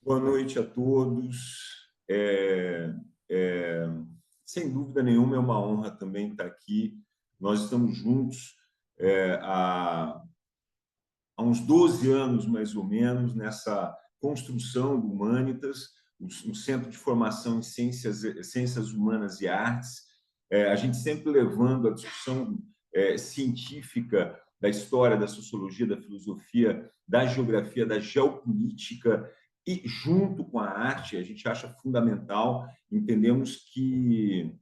Boa noite a todos. É, Sem dúvida nenhuma, é uma honra também estar aqui. Nós estamos juntos há uns 12 anos, mais ou menos, nessa construção do Humanitas, um centro de formação em ciências humanas e artes. A gente sempre levando a discussão científica da história, da sociologia, da filosofia, da geografia, da geopolítica, e junto com a arte, a gente acha fundamental, entendemos que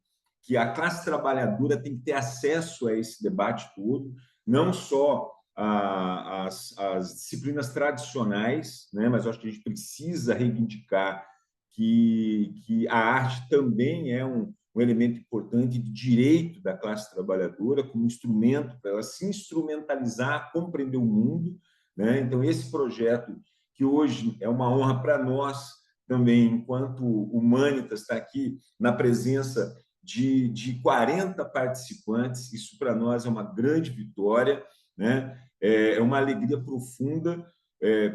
a classe trabalhadora tem que ter acesso a esse debate todo, não só as disciplinas tradicionais, né? Mas eu acho que a gente precisa reivindicar que a arte também é um elemento importante de direito da classe trabalhadora, como instrumento para ela se instrumentalizar, compreender o mundo, né? Então, esse projeto, que hoje é uma honra para nós também, enquanto Humanitas, está aqui na presença de 40 participantes, isso para nós é uma grande vitória, né? É uma alegria profunda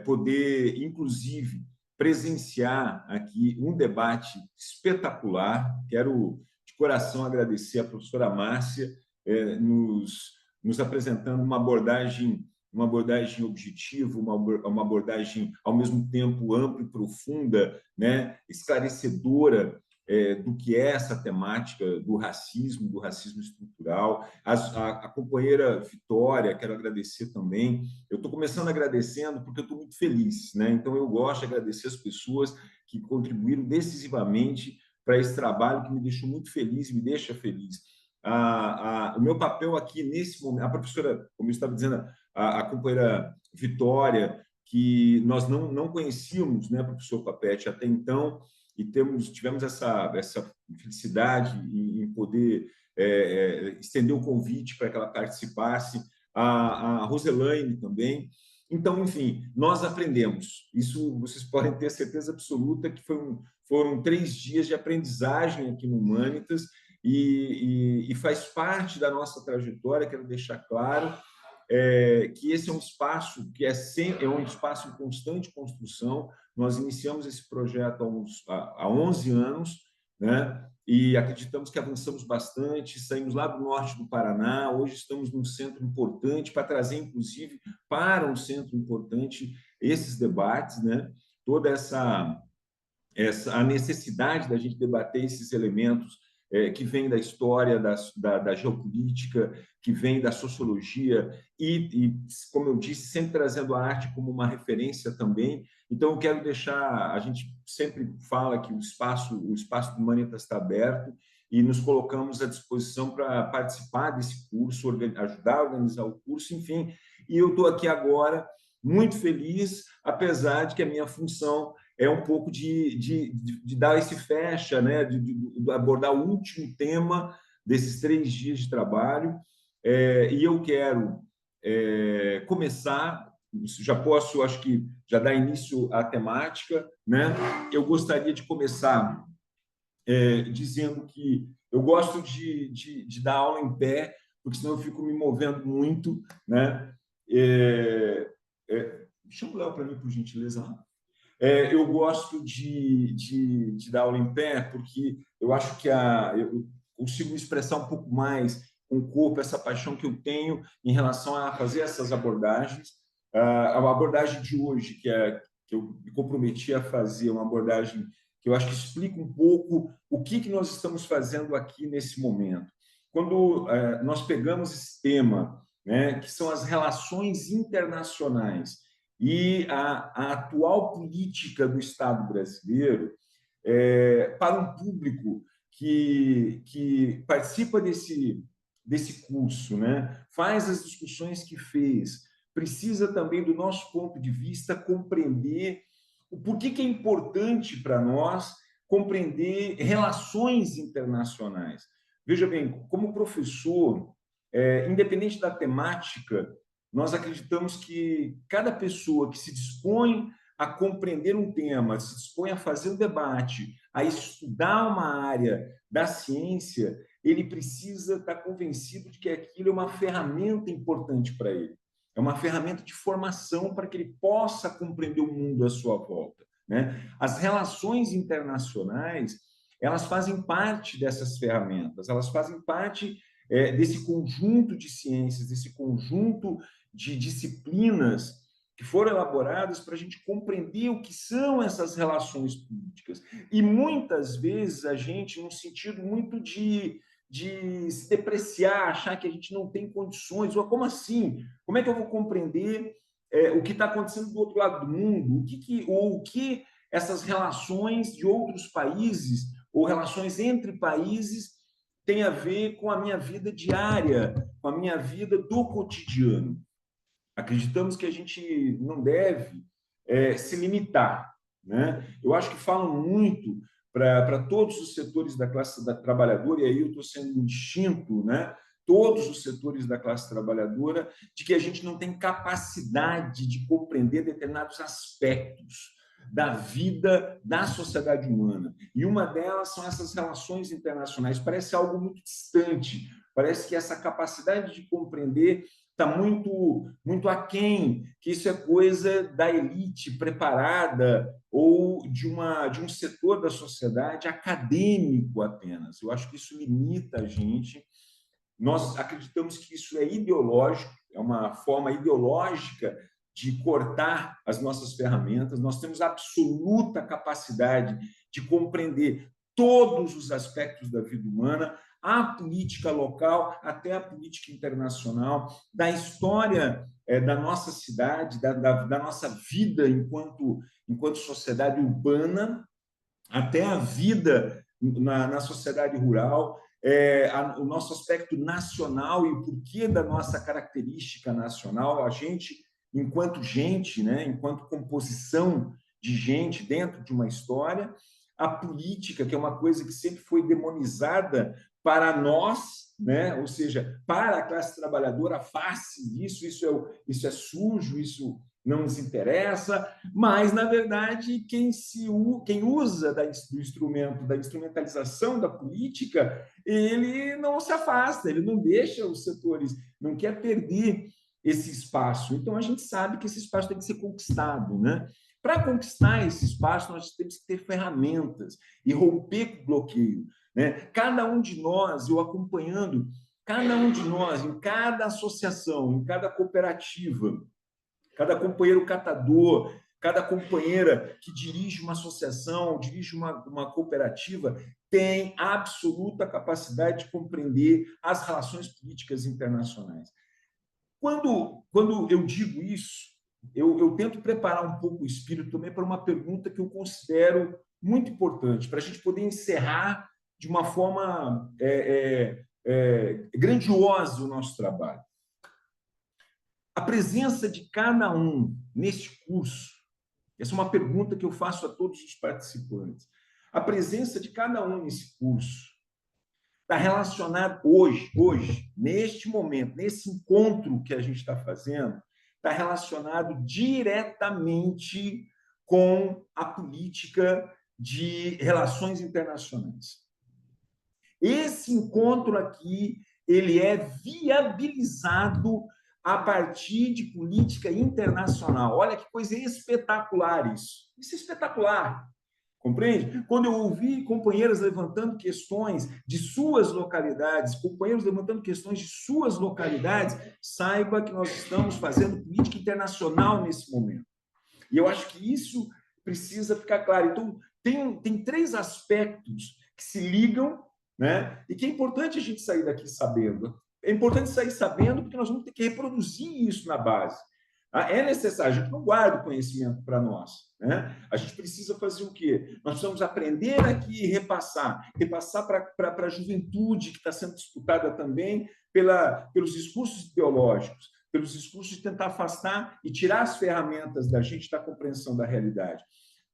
poder, inclusive, presenciar aqui um debate espetacular. Quero, de coração, agradecer a professora Márcia nos apresentando uma abordagem objetiva, uma abordagem, ao mesmo tempo, ampla e profunda, né? Esclarecedora do que é essa temática do racismo estrutural. A companheira Vitória, quero agradecer também. Eu estou começando agradecendo porque eu estou muito feliz, né? Então, eu gosto de agradecer as pessoas que contribuíram decisivamente para esse trabalho que me deixou muito feliz e me deixa feliz. O meu papel aqui nesse momento, a professora, como eu estava dizendo, a companheira Vitória, que nós não conhecíamos, né, professor Papete, até então, e tivemos essa felicidade em poder estender o convite para que ela participasse, a Roselaine também. Então, enfim, nós aprendemos. Isso vocês podem ter certeza absoluta que foram 3 dias de aprendizagem aqui no Humanitas e faz parte da nossa trajetória, quero deixar claro, que esse é um espaço que é um espaço em constante construção. Nós iniciamos esse projeto há 11 anos, né? E acreditamos que avançamos bastante, saímos lá do norte do Paraná, hoje estamos num centro importante para trazer, inclusive, para um centro importante esses debates, né? Toda a necessidade da gente debater esses elementos que vêm da história, da geopolítica, que vêm da sociologia como eu disse, sempre trazendo a arte como uma referência também. Então, eu quero deixar, a gente sempre fala que o espaço do Humanitas está aberto e nos colocamos à disposição para participar desse curso, ajudar a organizar o curso, enfim. E eu estou aqui agora muito feliz, apesar de que a minha função é um pouco de dar esse fecha, né? De abordar o último tema desses 3 dias de trabalho. E eu quero começar, já posso, acho que já dar início à temática, né? Eu gostaria de começar dizendo que eu gosto de dar aula em pé, porque senão eu fico me movendo muito, né? Chama o Léo para mim, por gentileza, lá. Eu gosto de dar aula em pé porque eu acho que eu consigo me expressar um pouco mais com o corpo, essa paixão que eu tenho em relação a fazer essas abordagens. A abordagem de hoje, que eu me comprometi a fazer, uma abordagem que eu acho que explica um pouco o que nós estamos fazendo aqui nesse momento. Quando nós pegamos esse tema, né, que são as relações internacionais, e a atual política do Estado brasileiro para um público que participa desse curso, né? Faz as discussões que fez, precisa também, do nosso ponto de vista, compreender o porquê que é importante para nós compreender relações internacionais. Veja bem, como professor, independente da temática, nós acreditamos que cada pessoa que se dispõe a compreender um tema, se dispõe a fazer um debate, a estudar uma área da ciência, ele precisa estar convencido de que aquilo é uma ferramenta importante para ele. É uma ferramenta de formação para que ele possa compreender o mundo à sua volta, né? As relações internacionais, elas fazem parte dessas ferramentas, elas fazem parte desse conjunto de ciências, desse conjunto de disciplinas que foram elaboradas para a gente compreender o que são essas relações políticas. E muitas vezes a gente, num sentido muito de se depreciar, achar que a gente não tem condições, ou como assim? Como é que eu vou compreender o que está acontecendo do outro lado do mundo? O que essas relações de outros países, ou relações entre países, tem a ver com a minha vida diária, com a minha vida do cotidiano? Acreditamos que a gente não deve se limitar, né? Eu acho que falam muito para todos os setores da classe trabalhadora, e aí eu estou sendo distinto, né? Todos os setores da classe trabalhadora, de que a gente não tem capacidade de compreender determinados aspectos da vida da sociedade humana. E uma delas são essas relações internacionais. Parece algo muito distante, parece que essa capacidade de compreender está muito aquém, que isso é coisa da elite preparada ou de um setor da sociedade acadêmico apenas. Eu acho que isso limita a gente. Nós acreditamos que isso é ideológico, é uma forma ideológica de cortar as nossas ferramentas. Nós temos absoluta capacidade de compreender todos os aspectos da vida humana, a política local até a política internacional, da história da nossa cidade, da nossa vida enquanto sociedade urbana, até a vida na sociedade rural, o nosso aspecto nacional e o porquê da nossa característica nacional, a gente, enquanto gente, né, enquanto composição de gente dentro de uma história, a política, que é uma coisa que sempre foi demonizada para nós, né? Ou seja, para a classe trabalhadora, a face disso, isso é sujo, isso não nos interessa, mas, na verdade, quem usa do instrumento, da instrumentalização da política, ele não se afasta, ele não deixa os setores, não quer perder esse espaço. Então, a gente sabe que esse espaço tem que ser conquistado, né? Para conquistar esse espaço, nós temos que ter ferramentas e romper com o bloqueio, né? Cada um de nós, eu acompanhando, cada um de nós, em cada associação, em cada cooperativa, cada companheiro catador, cada companheira que dirige uma associação, dirige uma cooperativa, tem absoluta capacidade de compreender as relações políticas internacionais. Quando eu digo isso, eu tento preparar um pouco o espírito também para uma pergunta que eu considero muito importante, para a gente poder encerrar de uma forma grandiosa o nosso trabalho. A presença de cada um neste curso, essa é uma pergunta que eu faço a todos os participantes. A presença de cada um nesse curso está relacionada hoje, neste momento, nesse encontro que a gente está fazendo, está relacionado diretamente com a política de relações internacionais. Esse encontro aqui, ele é viabilizado a partir de política internacional. Olha que coisa espetacular isso. Isso é espetacular. Compreende? Quando eu ouvi companheiros levantando questões de suas localidades, companheiros levantando questões de suas localidades, saiba que nós estamos fazendo política internacional nesse momento. E eu acho que isso precisa ficar claro. Então, tem três aspectos que se ligam, né? E que é importante a gente sair daqui sabendo. É importante sair sabendo porque nós vamos ter que reproduzir isso na base. É necessário, a gente não guarda o conhecimento para nós, né? A gente precisa fazer o quê? Nós precisamos aprender aqui e repassar para a juventude que está sendo disputada também pelos discursos ideológicos, pelos discursos de tentar afastar e tirar as ferramentas da gente da compreensão da realidade.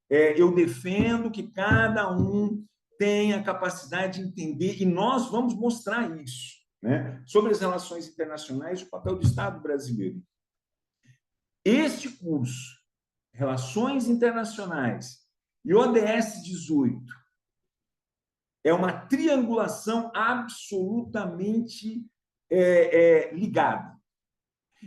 Eu defendo que cada um tenha a capacidade de entender, e nós vamos mostrar isso, né? Sobre as relações internacionais e o papel do Estado brasileiro. Este curso, Relações Internacionais e ODS 18, é uma triangulação absolutamente ligada.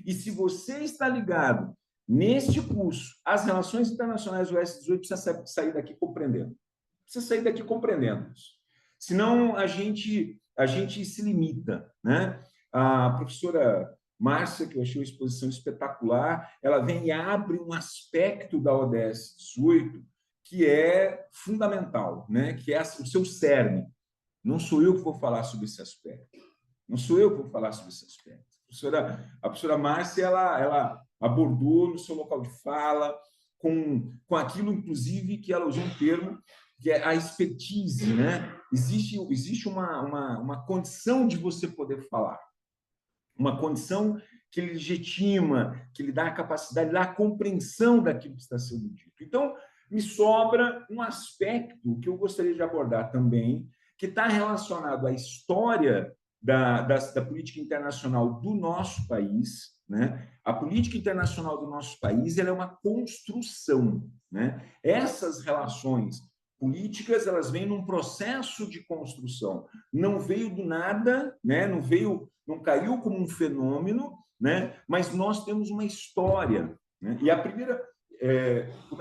E se você está ligado neste curso, as relações internacionais do S18 precisa sair daqui compreendendo. Precisa sair daqui compreendendo isso. Senão a gente se limita, né? A professora Márcia, que eu achei uma exposição espetacular, ela vem e abre um aspecto da ODS 18 que é fundamental, né? Que é o seu cerne. Não sou eu que vou falar sobre esse aspecto. Não sou eu que vou falar sobre esse aspecto. A professora Márcia, ela abordou no seu local de fala, com aquilo, inclusive, que ela usou um termo, que é a expertise, né? Existe uma condição de você poder falar, uma condição que ele legitima, que lhe dá a capacidade, dá a compreensão daquilo que está sendo dito. Então, me sobra um aspecto que eu gostaria de abordar também, que está relacionado à história da política internacional do nosso país, né? A política internacional do nosso país ela é uma construção, né? Essas relações políticas elas vêm num processo de construção, não veio do nada, né? Não caiu como um fenômeno, né? Mas nós temos uma história, né? E a primeira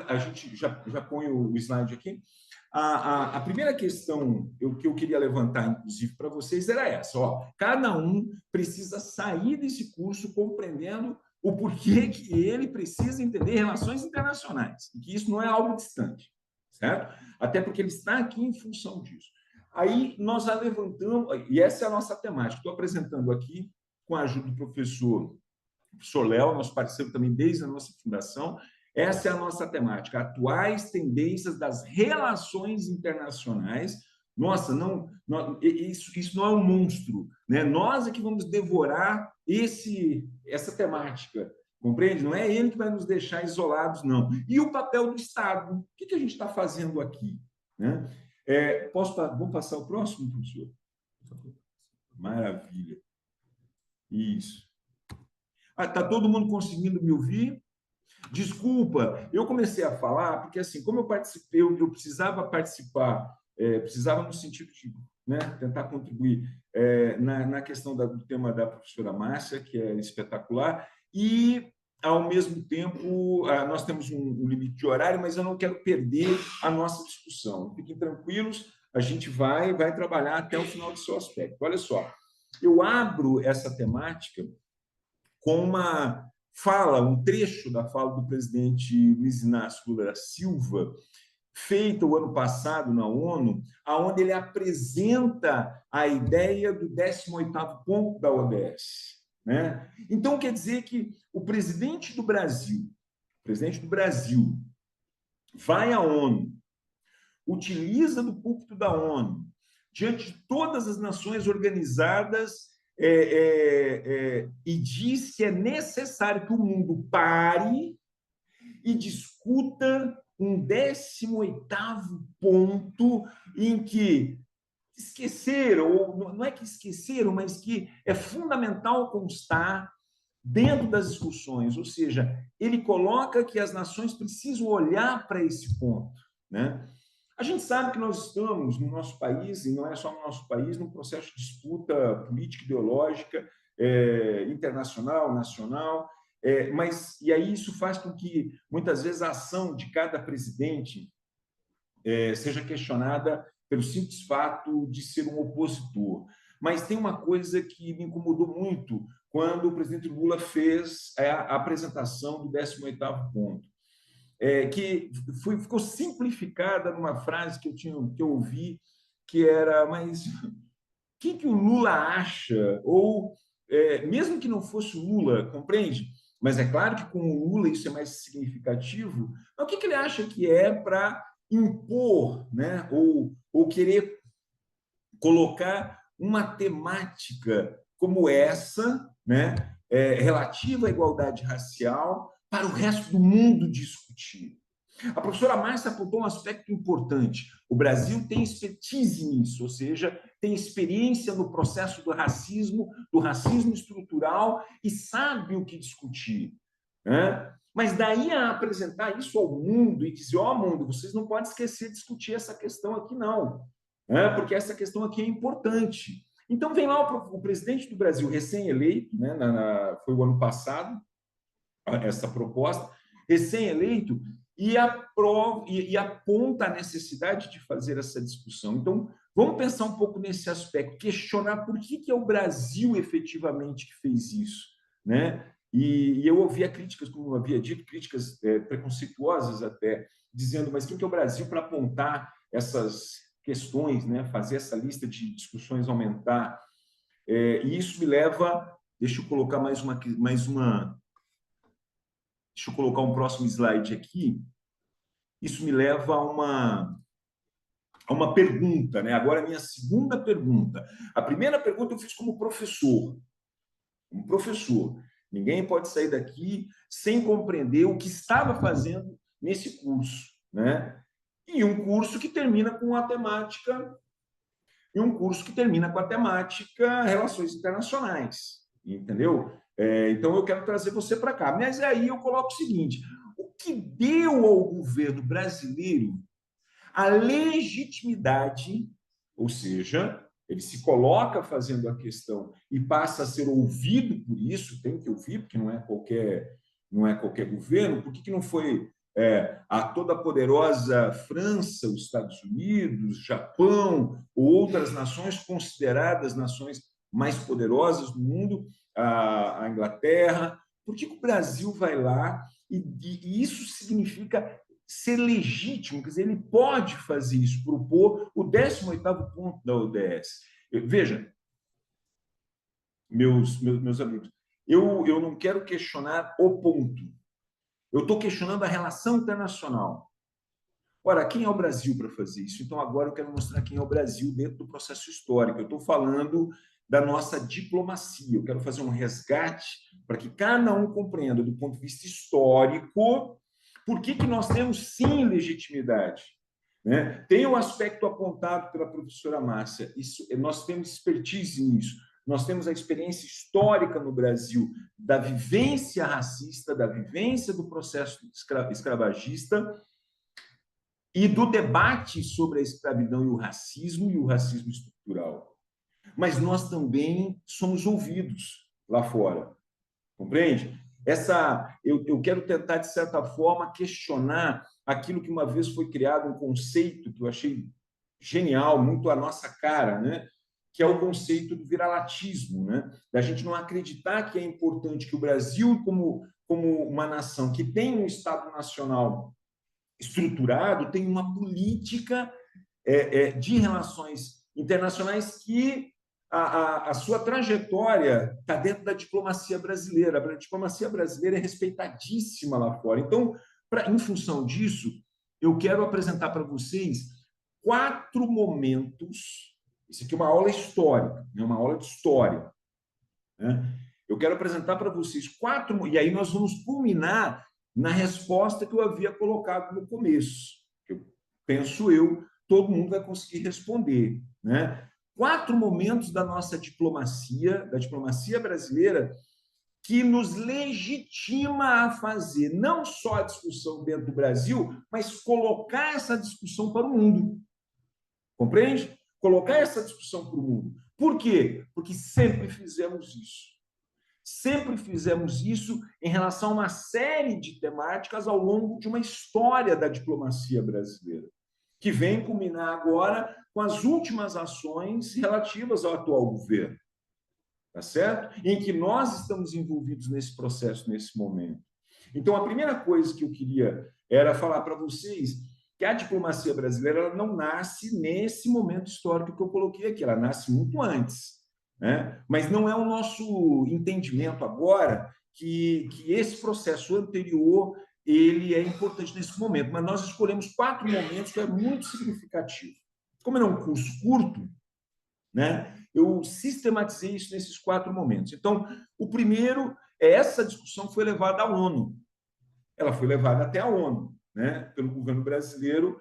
a gente já põe o slide aqui. A primeira questão que eu queria levantar, inclusive, para vocês era essa. Ó, cada um precisa sair desse curso compreendendo o porquê que ele precisa entender relações internacionais, e que isso não é algo distante, certo? Até porque ele está aqui em função disso. Aí nós a levantamos, e essa é a nossa temática. Estou apresentando aqui com a ajuda do professor Léo, nosso parceiro também desde a nossa fundação. Essa é a nossa temática, atuais tendências das relações internacionais. Nossa, isso não é um monstro, né? Nós é que vamos devorar essa temática, compreende? Não é ele que vai nos deixar isolados, não. E o papel do Estado? O que a gente está fazendo aqui, né? Vamos passar o próximo, professor? Maravilha. Isso. Está todo mundo conseguindo me ouvir? Desculpa, eu comecei a falar porque, assim, como eu participei, eu precisava participar, precisava no sentido de, né, tentar contribuir na questão do tema da professora Márcia, que é espetacular, e, ao mesmo tempo, nós temos um limite de horário, mas eu não quero perder a nossa discussão. Fiquem tranquilos, a gente vai trabalhar até o final do seu aspecto. Olha só, eu abro essa temática com um trecho da fala do presidente Luiz Inácio Lula da Silva, feita o ano passado na ONU, onde ele apresenta a ideia do 18º ponto da ODS, né? Então, quer dizer que o presidente do Brasil vai à ONU, utiliza do púlpito da ONU, diante de todas as nações organizadas, e diz que é necessário que o mundo pare e discuta um 18º ponto em que esqueceram, ou não é que esqueceram, mas que é fundamental constar dentro das discussões, ou seja, ele coloca que as nações precisam olhar para esse ponto, né? A gente sabe que nós estamos, no nosso país, e não é só no nosso país, num processo de disputa política ideológica, internacional, nacional, e aí isso faz com que, muitas vezes, a ação de cada presidente seja questionada pelo simples fato de ser um opositor. Mas tem uma coisa que me incomodou muito quando o presidente Lula fez a apresentação do 18º ponto. Que ficou simplificada numa frase que eu ouvi, que era, mas o que o Lula acha? Ou, mesmo que não fosse o Lula, compreende? Mas é claro que com o Lula isso é mais significativo. Mas o que ele acha que é para impor, né? Ou querer colocar uma temática como essa, né? Relativa à igualdade racial, para o resto do mundo discutir. A professora Márcia apontou um aspecto importante. O Brasil tem expertise nisso, ou seja, tem experiência no processo do racismo estrutural e sabe o que discutir, né? Mas daí a apresentar isso ao mundo e dizer, mundo, vocês não podem esquecer de discutir essa questão aqui, não, né? Porque essa questão aqui é importante. Então, vem lá o presidente do Brasil, recém-eleito, né? Foi o ano passado, essa proposta, recém-eleito, e aponta a necessidade de fazer essa discussão. Então, vamos pensar um pouco nesse aspecto, questionar por que é o Brasil efetivamente que fez isso, né? E eu ouvia críticas, como eu havia dito, críticas preconceituosas até, dizendo, mas quem que é o Brasil para apontar essas questões, né? Fazer essa lista de discussões aumentar? E isso me leva, deixa eu colocar deixa eu colocar um próximo slide aqui. Isso me leva a uma pergunta, né? Agora, a minha segunda pergunta. A primeira pergunta eu fiz como professor. Como professor. Ninguém pode sair daqui sem compreender o que estava fazendo nesse curso, né? E um curso que termina com a temática, Relações Internacionais, entendeu? Então, eu quero trazer você para cá. Mas aí eu coloco o seguinte: o que deu ao governo brasileiro a legitimidade, ou seja, ele se coloca fazendo a questão e passa a ser ouvido por isso, tem que ouvir, porque não é qualquer governo. Por que não foi a toda poderosa França, os Estados Unidos, Japão ou outras nações consideradas nações mais poderosas do mundo, a Inglaterra? Por que o Brasil vai lá e isso significa ser legítimo, quer dizer, ele pode fazer isso, propor o 18º ponto da ODS. Veja, meus amigos, eu não quero questionar o ponto, eu estou questionando a relação internacional. Ora, quem é o Brasil para fazer isso? Então, agora eu quero mostrar quem é o Brasil dentro do processo histórico. Eu estou falando da nossa diplomacia, eu quero fazer um resgate para que cada um compreenda, do ponto de vista histórico, por que nós temos, sim, legitimidade. Né? Tem um aspecto apontado pela professora Márcia, nós temos expertise nisso, nós temos a experiência histórica no Brasil da vivência racista, da vivência do processo escravagista e do debate sobre a escravidão e o racismo estrutural. Mas nós também somos ouvidos lá fora, compreende? Eu quero tentar, de certa forma, questionar aquilo que uma vez foi criado, um conceito que eu achei genial, muito à nossa cara, né? Que é o conceito do viralatismo, né? Da gente não acreditar que é importante que o Brasil, como uma nação que tem um Estado Nacional estruturado, tem uma política de relações internacionais que a sua trajetória está dentro da diplomacia brasileira. A diplomacia brasileira é respeitadíssima lá fora. Então, em função disso, eu quero apresentar para vocês 4 momentos. Isso aqui é uma aula histórica, é uma aula de história, né? Eu quero apresentar para vocês 4, e aí nós vamos culminar na resposta que eu havia colocado no começo. Penso eu, todo mundo vai conseguir responder, né? 4 momentos da nossa diplomacia, da diplomacia brasileira, que nos legitima a fazer não só a discussão dentro do Brasil, mas colocar essa discussão para o mundo. Compreende? Colocar essa discussão para o mundo. Por quê? Porque sempre fizemos isso. Sempre fizemos isso em relação a uma série de temáticas ao longo de uma história da diplomacia brasileira, que vem culminar agora com as últimas ações relativas ao atual governo, tá certo? Em que nós estamos envolvidos nesse processo, nesse momento. Então, a primeira coisa que eu queria era falar para vocês que a diplomacia brasileira ela não nasce nesse momento histórico que eu coloquei aqui, ela nasce muito antes, né? Mas não é o nosso entendimento agora que esse processo anterior ele é importante nesse momento, mas nós escolhemos 4 momentos que é muito significativo. Como é um curso curto, né, eu sistematizei isso nesses 4 momentos. Então, o primeiro é essa discussão que foi levada à ONU. Ela foi levada até a ONU, né, pelo governo brasileiro,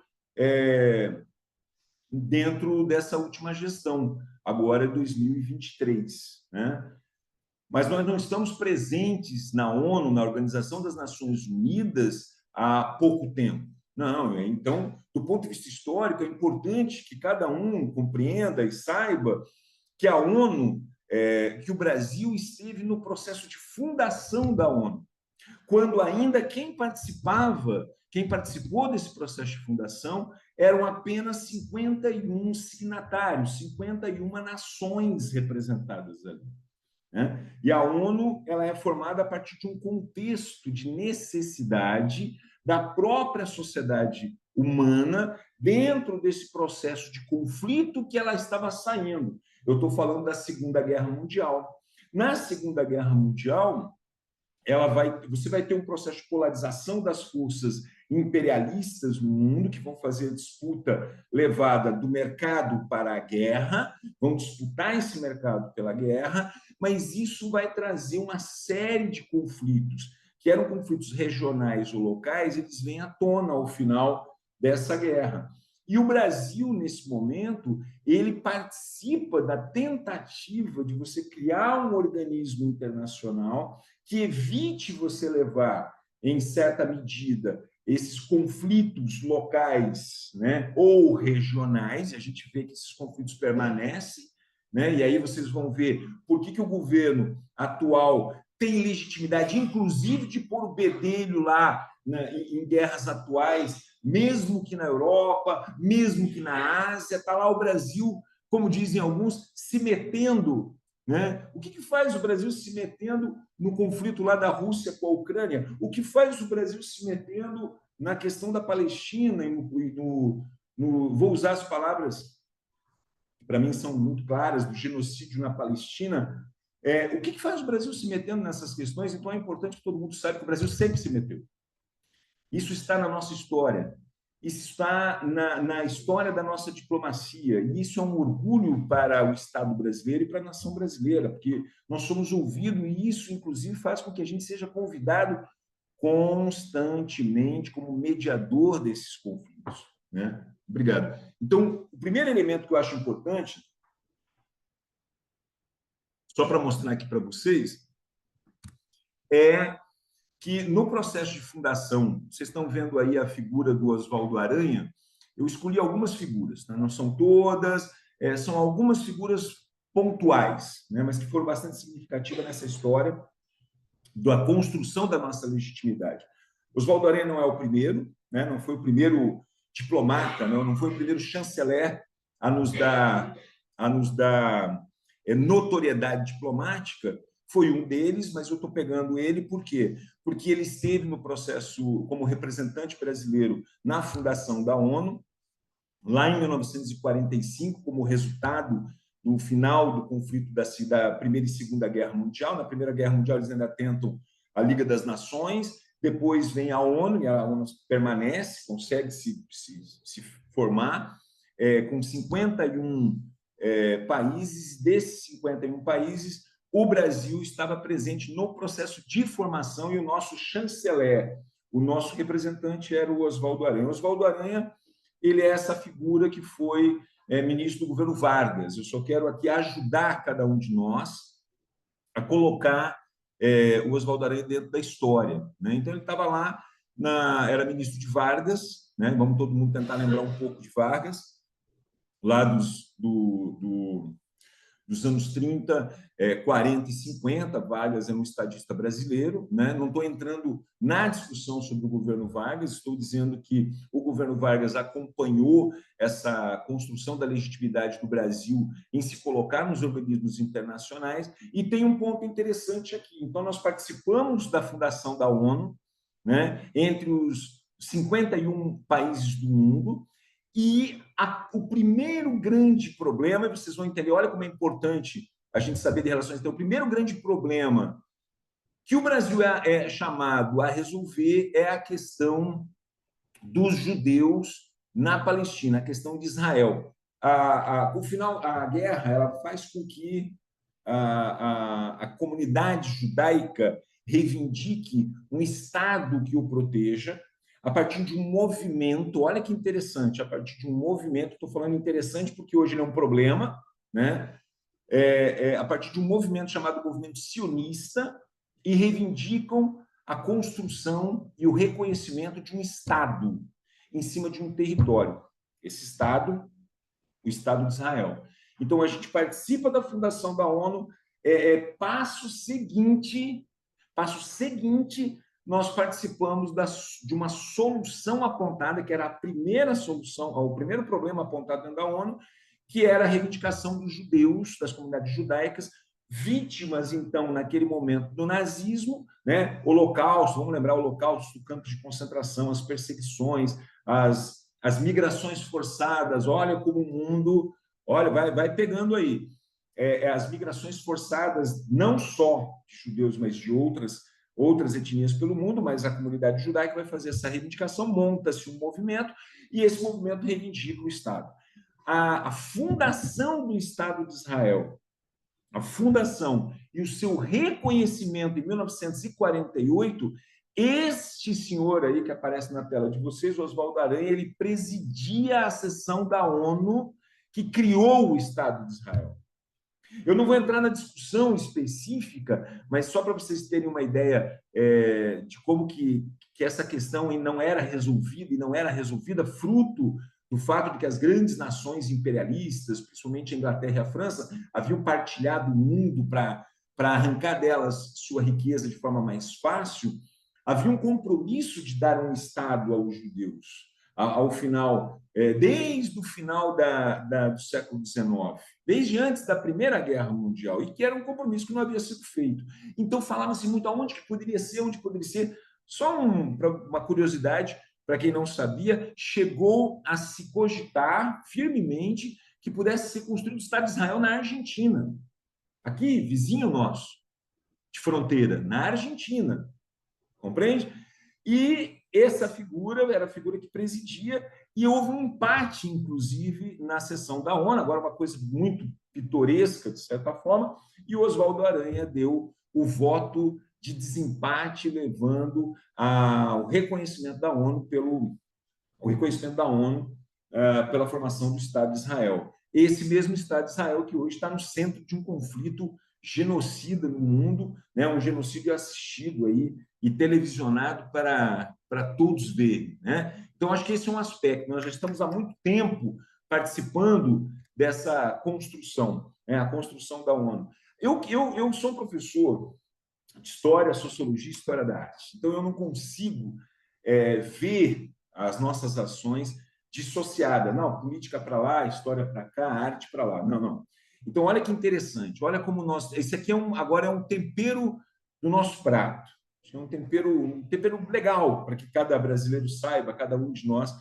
dentro dessa última gestão, agora 2023, né? Mas nós não estamos presentes na ONU, na Organização das Nações Unidas, há pouco tempo. Não, então, do ponto de vista histórico, é importante que cada um compreenda e saiba que a ONU, que o Brasil esteve no processo de fundação da ONU. quando ainda quem participou desse processo de fundação eram apenas 51 signatários, 51 nações representadas ali. Né? E a ONU ela é formada a partir de um contexto de necessidade da própria sociedade humana dentro desse processo de conflito que ela estava saindo. Eu estou falando da Segunda Guerra Mundial. Na Segunda Guerra Mundial, você vai ter um processo de polarização das forças imperialistas no mundo, que vão fazer a disputa levada do mercado para a guerra, vão disputar esse mercado pela guerra, mas isso vai trazer uma série de conflitos, que eram conflitos regionais ou locais, eles vêm à tona ao final dessa guerra. E o Brasil, nesse momento, ele participa da tentativa de você criar um organismo internacional que evite você levar, em certa medida, esses conflitos locais, né, ou regionais, e a gente vê que esses conflitos permanecem, né, e aí vocês vão ver por que o governo atual tem legitimidade, inclusive, de pôr o bedelho lá, né, em guerras atuais, mesmo que na Europa, mesmo que na Ásia, está lá o Brasil, como dizem alguns, se metendo. Né? O que faz o Brasil se metendo no conflito lá da Rússia com a Ucrânia? O que faz o Brasil se metendo na questão da Palestina? Vou usar as palavras que para mim são muito claras, do genocídio na Palestina. O que faz o Brasil se metendo nessas questões? Então é importante que todo mundo saiba que o Brasil sempre se meteu. Isso está na nossa história. Isso está na história da nossa diplomacia, e isso é um orgulho para o Estado brasileiro e para a nação brasileira, porque nós somos ouvidos, e isso, inclusive, faz com que a gente seja convidado constantemente como mediador desses conflitos. Né? Obrigado. Então, o primeiro elemento que eu acho importante, só para mostrar aqui para vocês, é que no processo de fundação, vocês estão vendo aí a figura do Oswaldo Aranha, eu escolhi algumas figuras, né? Não são todas, são algumas figuras pontuais, né? Mas que foram bastante significativas nessa história da construção da nossa legitimidade. Oswaldo Aranha não é o primeiro, né? Não foi o primeiro diplomata, não foi o primeiro chanceler a nos dar notoriedade diplomática, foi um deles, mas eu estou pegando ele por quê? Porque ele esteve no processo como representante brasileiro na fundação da ONU, lá em 1945, como resultado do final do conflito da Primeira e Segunda Guerra Mundial. Na Primeira Guerra Mundial, eles ainda tentam a Liga das Nações, depois vem a ONU, e a ONU permanece, consegue se formar, com 51 países. Desses 51 países, o Brasil estava presente no processo de formação, e o nosso chanceler, o nosso representante, era o Oswaldo Aranha. O Oswaldo Aranha, ele é essa figura que foi ministro do governo Vargas. Eu só quero aqui ajudar cada um de nós a colocar o Oswaldo Aranha dentro da história. Né? Então, ele estava lá, era ministro de Vargas, né? Vamos todo mundo tentar lembrar um pouco de Vargas, lá dos anos 30, 40 e 50, Vargas é um estadista brasileiro. Né? Não estou entrando na discussão sobre o governo Vargas, estou dizendo que o governo Vargas acompanhou essa construção da legitimidade do Brasil em se colocar nos organismos internacionais, e tem um ponto interessante aqui. Então, nós participamos da fundação da ONU, né, entre os 51 países do mundo, e o primeiro grande problema, vocês vão entender, olha como é importante a gente saber de relações. Então, o primeiro grande problema que o Brasil é chamado a resolver é a questão dos judeus na Palestina, a questão de Israel. O final, a guerra, ela faz com que a comunidade judaica reivindique um Estado que o proteja, a partir de um movimento. Olha que interessante, a partir de um movimento, estou falando interessante porque hoje ele é um problema, né? A partir de um movimento chamado movimento sionista, e reivindicam a construção e o reconhecimento de um Estado em cima de um território. Esse Estado, o Estado de Israel. Então, a gente participa da fundação da ONU, passo seguinte nós participamos de uma solução apontada, que era a primeira solução, o primeiro problema apontado dentro da ONU, que era a reivindicação dos judeus, das comunidades judaicas, vítimas, então, naquele momento do nazismo, né? Holocausto, vamos lembrar o Holocausto, campos de concentração, as perseguições, as migrações forçadas, olha como o mundo, olha, vai pegando aí. As migrações forçadas, não só de judeus, mas de outras etnias pelo mundo, mas a comunidade judaica vai fazer essa reivindicação, monta-se um movimento, e esse movimento reivindica o Estado. A fundação do Estado de Israel, a fundação e o seu reconhecimento em 1948, este senhor aí que aparece na tela de vocês, Oswaldo Aranha, ele presidia a sessão da ONU que criou o Estado de Israel. Eu não vou entrar na discussão específica, mas só para vocês terem uma ideia de como que essa questão não era resolvida, e não era resolvida fruto do fato de que as grandes nações imperialistas, principalmente a Inglaterra e a França, haviam partilhado o mundo para arrancar delas sua riqueza de forma mais fácil, havia um compromisso de dar um Estado aos judeus ao final, desde o final do século XIX, desde antes da Primeira Guerra Mundial, e que era um compromisso que não havia sido feito. Então, falava-se muito aonde que poderia ser, onde poderia ser. Só uma curiosidade, para quem não sabia, chegou a se cogitar firmemente que pudesse ser construído o Estado de Israel na Argentina, aqui, vizinho nosso, de fronteira, na Argentina, compreende? E essa figura era a figura que presidia, e houve um empate, inclusive, na sessão da ONU, agora uma coisa muito pitoresca, de certa forma, e o Oswaldo Aranha deu o voto de desempate, levando ao reconhecimento da ONU pela formação do Estado de Israel. Esse mesmo Estado de Israel que hoje está no centro de um conflito genocida no mundo, né? Um genocídio assistido aí e televisionado para todos verem, né? Então, acho que esse é um aspecto. Nós já estamos há muito tempo participando dessa construção, né? A construção da ONU. Eu sou um professor de História, Sociologia e História da Arte, então eu não consigo ver as nossas ações dissociada. Não, política para lá, história para cá, arte para lá. Não, não. Então, olha que interessante. Olha como nós... Esse aqui agora é um tempero do nosso prato. É um tempero legal para que cada brasileiro saiba, cada um de nós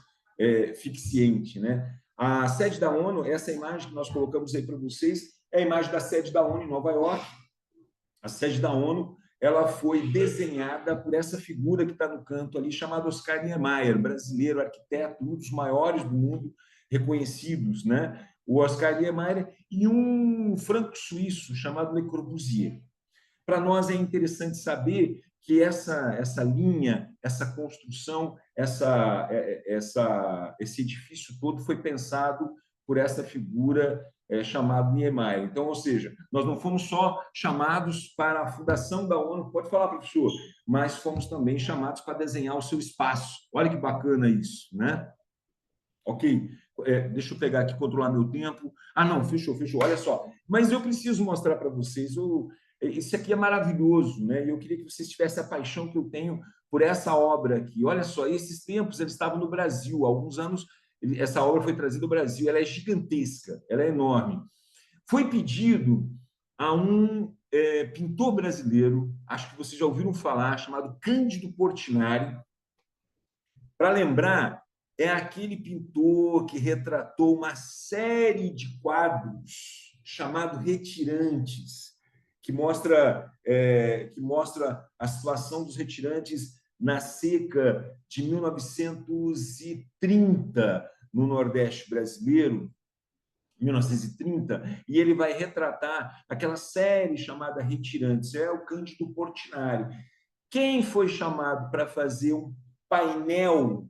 fique ciente, né? A sede da ONU, essa imagem que nós colocamos aí para vocês, é a imagem da sede da ONU em Nova York. A sede da ONU, ela foi desenhada por essa figura que está no canto ali, chamada Oscar Niemeyer, brasileiro, arquiteto, um dos maiores do mundo, reconhecidos, né? O Oscar Niemeyer e um franco-suíço chamado Le Corbusier. Para nós é interessante saber que essa linha, essa construção, esse edifício todo foi pensado por essa figura chamada Niemeyer. Então, ou seja, nós não fomos só chamados para a fundação da ONU, pode falar, professor, mas fomos também chamados para desenhar o seu espaço. Olha que bacana isso, né? Ok, deixa eu pegar aqui, controlar meu tempo. Ah, não, fechou. Olha só. Mas eu preciso mostrar para vocês esse aqui é maravilhoso, né? E eu queria que vocês tivessem a paixão que eu tenho por essa obra aqui. Olha só, esses tempos eles estavam no Brasil. Há alguns anos essa obra foi trazida ao Brasil. Ela é gigantesca, ela é enorme. Foi pedido a um pintor brasileiro, acho que vocês já ouviram falar, chamado Cândido Portinari. Para lembrar, é aquele pintor que retratou uma série de quadros chamado Retirantes, que mostra a situação dos retirantes na seca de 1930 no Nordeste brasileiro, 1930, e ele vai retratar aquela série chamada Retirantes. É o Cândido Portinari. Quem foi chamado para fazer um painel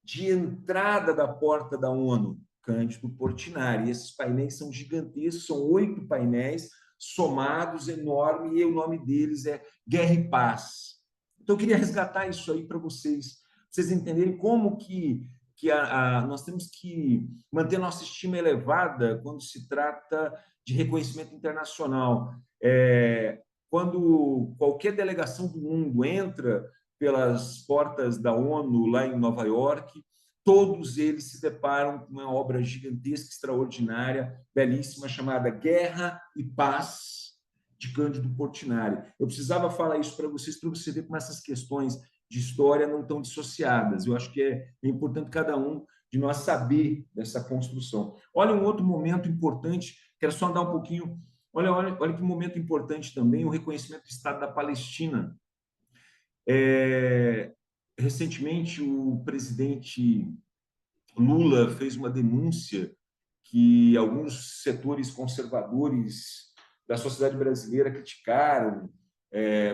de entrada da porta da ONU? Cândido Portinari. Esses painéis são gigantescos, são 8 painéis somados, enormes, e o nome deles é Guerra e Paz. Então, eu queria resgatar isso aí para vocês entenderem como que nós temos que manter nossa estima elevada quando se trata de reconhecimento internacional. Quando qualquer delegação do mundo entra pelas portas da ONU lá em Nova York, todos eles se deparam com uma obra gigantesca, extraordinária, belíssima, chamada Guerra e Paz, de Cândido Portinari. Eu precisava falar isso para vocês ver como essas questões de história não estão dissociadas. Eu acho que é importante cada um de nós saber dessa construção. Olha um outro momento importante, quero só dar um pouquinho... Olha que momento importante também, o reconhecimento do Estado da Palestina. Recentemente, o presidente Lula fez uma denúncia que alguns setores conservadores da sociedade brasileira criticaram,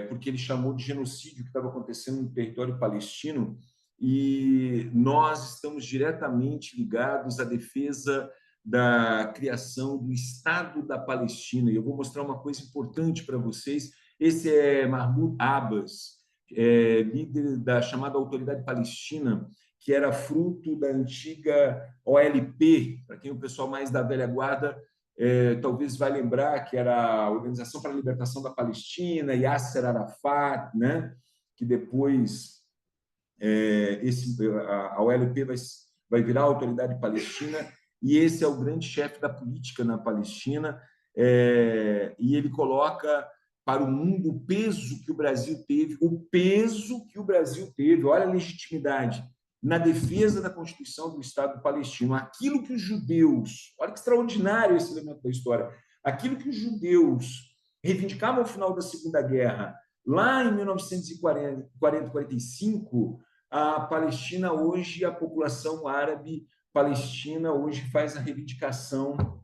porque ele chamou de genocídio que estava acontecendo no território palestino, e nós estamos diretamente ligados à defesa da criação do Estado da Palestina. E eu vou mostrar uma coisa importante para vocês. Esse é Mahmoud Abbas, líder da chamada Autoridade Palestina, que era fruto da antiga OLP, para quem o pessoal mais da velha guarda talvez vai lembrar, que era a Organização para a Libertação da Palestina, Yasser Arafat, né? Que depois a OLP vai virar a Autoridade Palestina, e esse é o grande chefe da política na Palestina, e ele coloca para o mundo o peso que o Brasil teve, olha a legitimidade, na defesa da Constituição do Estado palestino. Aquilo que os judeus, olha que extraordinário esse elemento da história, aquilo que os judeus reivindicavam ao final da Segunda Guerra, lá em 1940, 45, a Palestina hoje, a população árabe palestina hoje faz a reivindicação,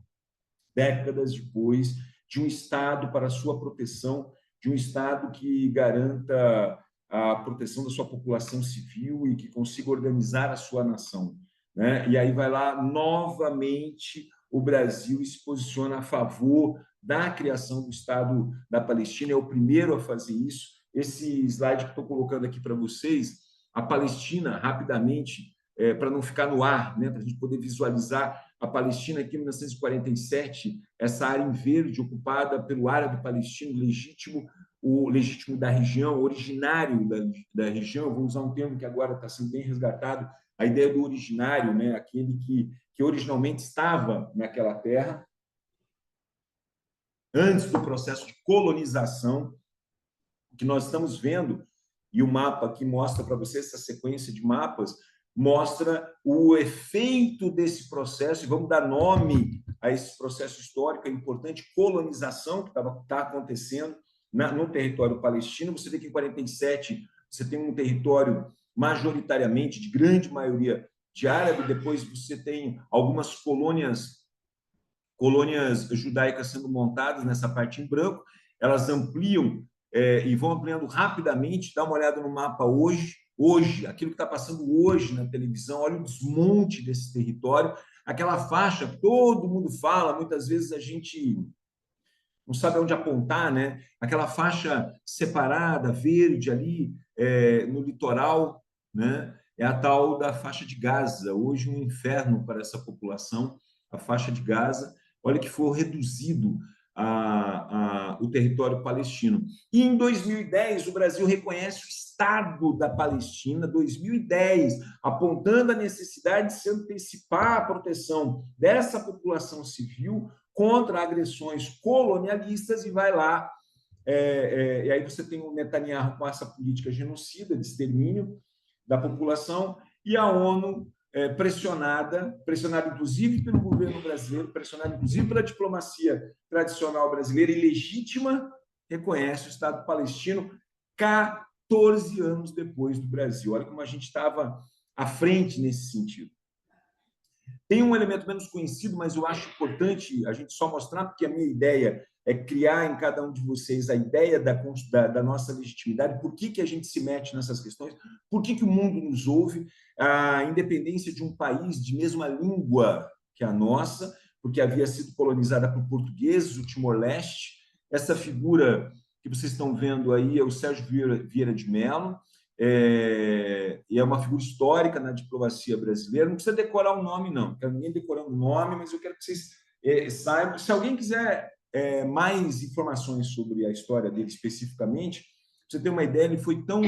décadas depois, de um Estado para a sua proteção, de um Estado que garanta a proteção da sua população civil e que consiga organizar a sua nação, né? E aí vai lá, novamente, o Brasil se posiciona a favor da criação do Estado da Palestina, é o primeiro a fazer isso. Esse slide que estou colocando aqui para vocês, a Palestina, rapidamente, para não ficar no ar, né, para a gente poder visualizar a Palestina aqui em 1947, essa área em verde ocupada pelo árabe palestino legítimo, o legítimo da região, originário da região. Vou usar um termo que agora está sendo bem resgatado, a ideia do originário, né, aquele que originalmente estava naquela terra, antes do processo de colonização, que nós estamos vendo, e o mapa aqui mostra para vocês, essa sequência de mapas, mostra o efeito desse processo, e vamos dar nome a esse processo histórico, a importante colonização que está acontecendo no território palestino. Você vê que em 47 você tem um território majoritariamente, de grande maioria, de árabe, depois você tem algumas colônias judaicas sendo montadas nessa parte em branco, elas ampliam e vão ampliando rapidamente. Dá uma olhada no mapa hoje, aquilo que está passando hoje na televisão, olha o desmonte desse território, aquela faixa, todo mundo fala, muitas vezes a gente não sabe onde apontar, né? Aquela faixa separada, verde ali, no litoral, né? É a tal da faixa de Gaza, hoje um inferno para essa população, a faixa de Gaza. Olha que foi reduzido o território palestino. E em 2010, o Brasil reconhece o Estado da Palestina, 2010, apontando a necessidade de se antecipar a proteção dessa população civil contra agressões colonialistas, e vai lá. E aí você tem o Netanyahu com essa política genocida de extermínio da população, e a ONU pressionada inclusive pelo governo brasileiro, pressionada inclusive pela diplomacia tradicional brasileira e legítima, reconhece o Estado palestino 14 anos depois do Brasil. Olha como a gente estava à frente nesse sentido. Tem um elemento menos conhecido, mas eu acho importante a gente só mostrar, porque a minha ideia é criar em cada um de vocês a ideia da nossa legitimidade, por que a gente se mete nessas questões, por que o mundo nos ouve, a independência de um país de mesma língua que a nossa, porque havia sido colonizada por portugueses, o Timor-Leste. Essa figura que vocês estão vendo aí é o Sérgio Vieira de Mello, e é uma figura histórica na diplomacia brasileira. Não precisa decorar o nome, não. Não quero ninguém decorando o nome, mas eu quero que vocês saibam. Se alguém quiser mais informações sobre a história dele especificamente, você ter uma ideia, ele foi tão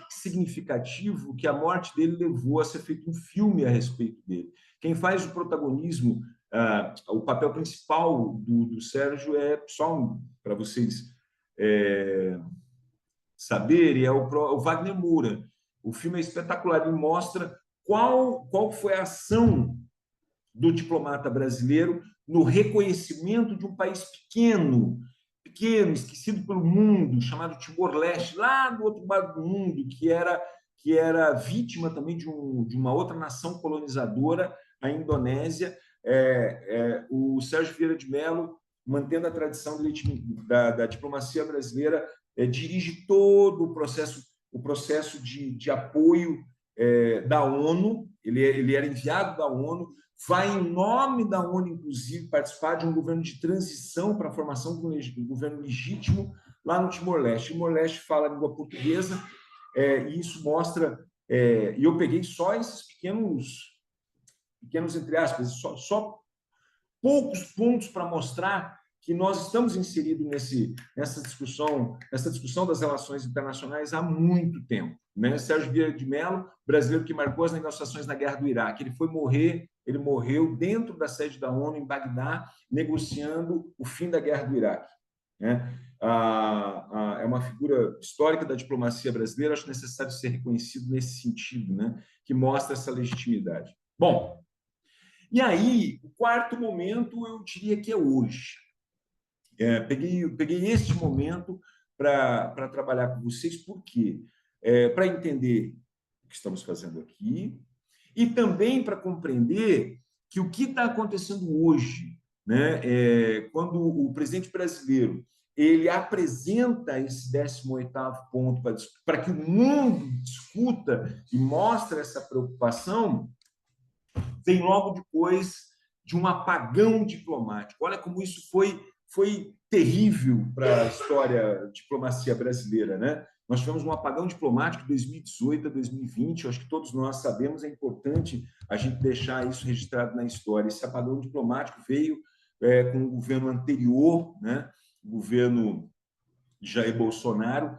significativo que a morte dele levou a ser feito um filme a respeito dele. Quem faz o protagonismo, o papel principal do Sérgio é, só para vocês saberem, é o Wagner Moura. O filme é espetacular e mostra qual foi a ação do diplomata brasileiro no reconhecimento de um país pequeno, esquecido pelo mundo, chamado Timor-Leste, lá do outro lado do mundo, que era vítima também de uma outra nação colonizadora, a Indonésia. O Sérgio Vieira de Mello, mantendo a tradição da diplomacia brasileira, dirige todo o processo de apoio da ONU. Ele era enviado da ONU, vai, em nome da ONU, inclusive, participar de um governo de transição para a formação de um governo legítimo lá no Timor-Leste. Timor-Leste fala a língua portuguesa, e isso mostra... e eu peguei só esses pequenos entre aspas, só poucos pontos para mostrar que nós estamos inseridos nessa discussão das relações internacionais há muito tempo. Né? Sérgio Vieira de Mello, brasileiro que marcou as negociações na Guerra do Iraque, ele morreu dentro da sede da ONU em Bagdá, negociando o fim da Guerra do Iraque. Né? É uma figura histórica da diplomacia brasileira, acho necessário ser reconhecido nesse sentido, né? Que mostra essa legitimidade. Bom, e aí, o quarto momento, eu diria que é hoje. Peguei este momento para trabalhar com vocês, por quê? Para entender o que estamos fazendo aqui e também para compreender que o que está acontecendo hoje, né, quando o presidente brasileiro ele apresenta esse 18º ponto para que o mundo discuta e mostre essa preocupação, vem logo depois de um apagão diplomático. Olha como isso foi terrível para a história da diplomacia brasileira, né? Nós tivemos um apagão diplomático de 2018 a 2020, eu acho que todos nós sabemos, é importante a gente deixar isso registrado na história. Esse apagão diplomático veio com o governo anterior, né? O governo Jair Bolsonaro.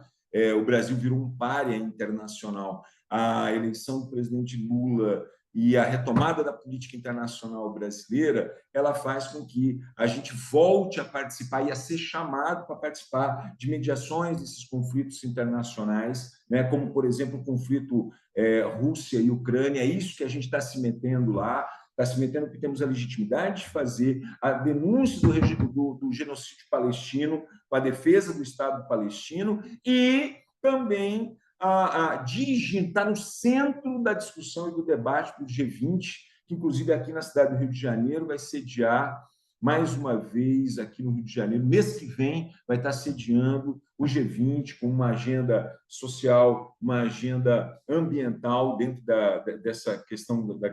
O Brasil virou um pária internacional. A eleição do presidente Lula e a retomada da política internacional brasileira, ela faz com que a gente volte a participar e a ser chamado para participar de mediações desses conflitos internacionais, né? Como, por exemplo, o conflito Rússia e Ucrânia. É isso que a gente está se metendo lá, está se metendo porque temos a legitimidade de fazer a denúncia do genocídio palestino, com a defesa do Estado palestino e também dirigir, está no centro da discussão e do debate do G20, que, inclusive, aqui na cidade do Rio de Janeiro, vai sediar, mais uma vez, aqui no Rio de Janeiro, mês que vem, vai estar sediando o G20 com uma agenda social, uma agenda ambiental dentro dessa questão da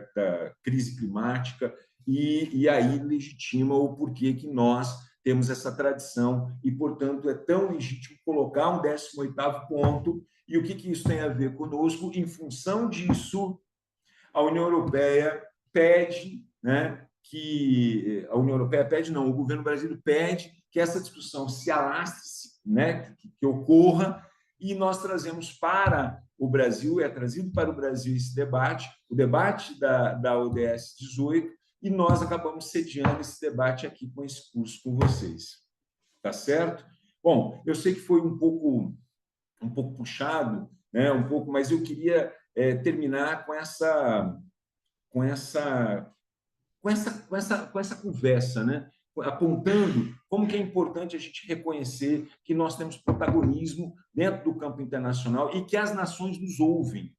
crise climática, e aí legitima o porquê que nós temos essa tradição e, portanto, é tão legítimo colocar um 18º ponto. E o que isso tem a ver conosco? Em função disso, a União Europeia pede, né, a União Europeia pede, não, o governo brasileiro pede que essa discussão se alastre, né, que ocorra, e nós trazemos para o Brasil, trazido para o Brasil esse debate, o debate da ODS 18, e nós acabamos sediando esse debate aqui com esse curso com vocês. Tá certo? Bom, eu sei que foi um pouco puxado, né? Mas eu queria terminar com essa conversa, né? Apontando como que é importante a gente reconhecer que nós temos protagonismo dentro do campo internacional e que as nações nos ouvem.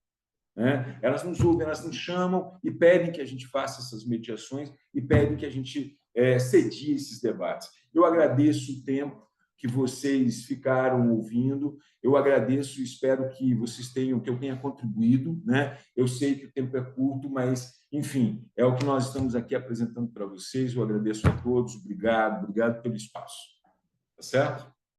Né? Elas nos ouvem, elas nos chamam e pedem que a gente faça essas mediações e pedem que a gente cedie esses debates. Eu agradeço o tempo que vocês ficaram ouvindo, eu agradeço e espero que eu tenha contribuído, né? Eu sei que o tempo é curto, mas, enfim, é o que nós estamos aqui apresentando para vocês. Eu agradeço a todos, obrigado pelo espaço. Tá certo?